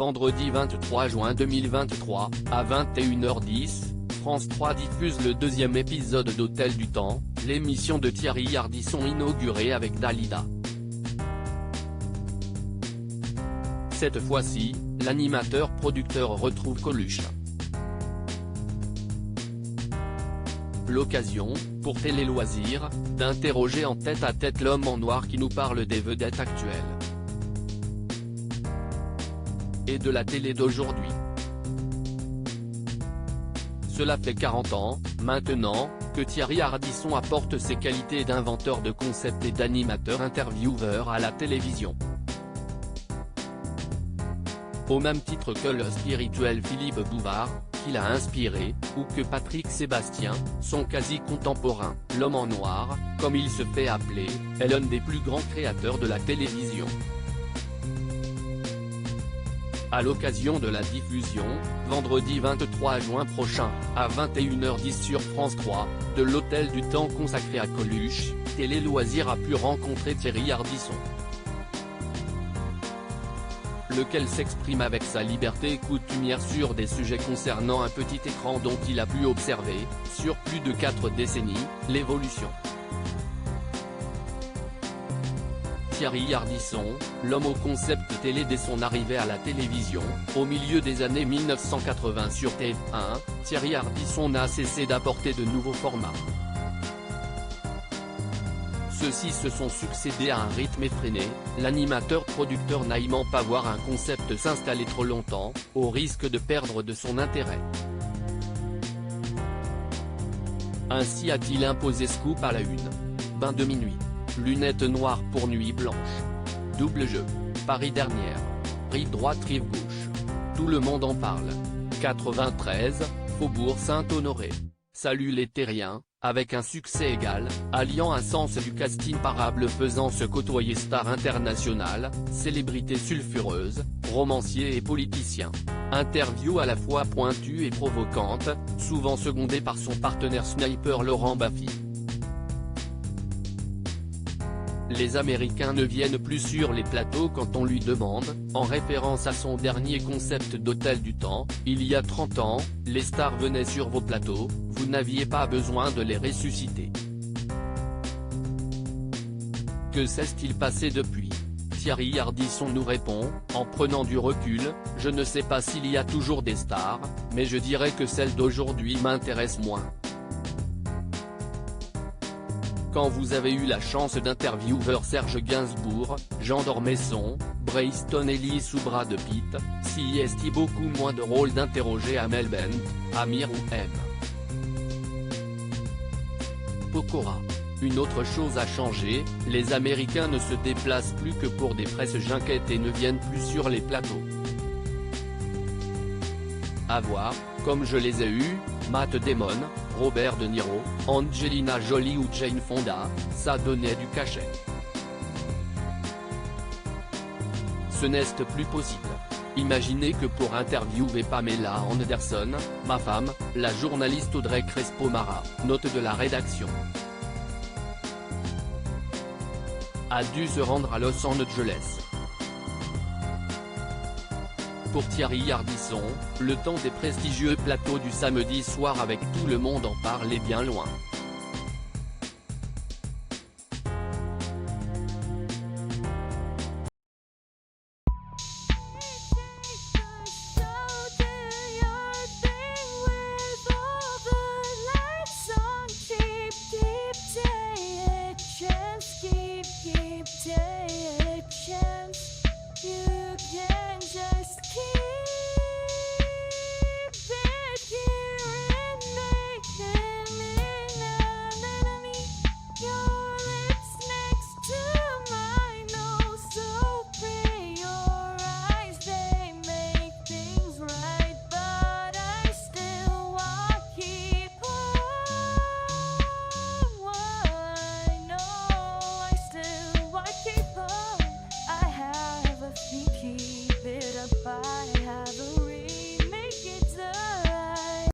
Vendredi 23 juin 2023, à 21h10, France 3 diffuse le deuxième épisode d'Hôtel du Temps, l'émission de Thierry Ardisson inaugurée avec Dalida. Cette fois-ci, l'animateur-producteur retrouve Coluche. L'occasion, pour Télé Loisirs, d'interroger en tête-à-tête l'homme en noir qui nous parle des vedettes actuelles et de la télé d'aujourd'hui. Cela fait 40 ans, maintenant, que Thierry Ardisson apporte ses qualités d'inventeur de concepts et d'animateur-intervieweur à la télévision. Au même titre que le spirituel Philippe Bouvard, qui l'a inspiré, ou que Patrick Sébastien, son quasi-contemporain, l'homme en noir, comme il se fait appeler, est l'un des plus grands créateurs de la télévision. À l'occasion de la diffusion, vendredi 23 juin prochain, à 21h10 sur France 3, de l'Hôtel du Temps consacré à Coluche, Télé Loisirs a pu rencontrer Thierry Ardisson, lequel s'exprime avec sa liberté coutumière sur des sujets concernant un petit écran dont il a pu observer, sur plus de 4 décennies, l'évolution. Thierry Ardisson, l'homme au concept télé dès son arrivée à la télévision, au milieu des années 1980 sur TF1, Thierry Ardisson n'a cessé d'apporter de nouveaux formats. Ceux-ci se sont succédés à un rythme effréné, l'animateur-producteur n'aimant pas voir un concept s'installer trop longtemps, au risque de perdre de son intérêt. Ainsi a-t-il imposé Scoop à la une. Bain de minuit. Lunettes noires pour nuit blanche. Double jeu. Paris dernière. Rive droite rive gauche. Tout le monde en parle. 93, Faubourg Saint-Honoré. Salut les terriens, avec un succès égal, alliant un sens du casting parable faisant se côtoyer stars internationales, célébrités sulfureuses, romanciers et politiciens. Interview à la fois pointue et provocante, souvent secondée par son partenaire sniper Laurent Baffy. Les Américains ne viennent plus sur les plateaux quand on lui demande, en référence à son dernier concept d'Hôtel du Temps, il y a 30 ans, les stars venaient sur vos plateaux, vous n'aviez pas besoin de les ressusciter. Que s'est-il passé depuis? Thierry Ardisson nous répond, en prenant du recul, je ne sais pas s'il y a toujours des stars, mais je dirais que celles d'aujourd'hui m'intéressent moins. Quand vous avez eu la chance d'interviewer Serge Gainsbourg, Jean d'Ormesson, Brayston Ellis ou Brad Pitt, s'y est-il beaucoup moins de rôle d'interroger Amel Bent, Amir ou M. Pokora. Une autre chose a changé, les Américains ne se déplacent plus que pour des press junkets et ne viennent plus sur les plateaux. À voir, comme je les ai eus, Matt Damon, Robert De Niro, Angelina Jolie ou Jane Fonda, ça donnait du cachet. Ce n'est plus possible. Imaginez que pour interviewer Pamela Anderson, ma femme, la journaliste Audrey Crespo-Mara, note de la rédaction, a dû se rendre à Los Angeles. Pour Thierry Ardisson, le temps des prestigieux plateaux du samedi soir avec Tout le monde en parle est bien loin.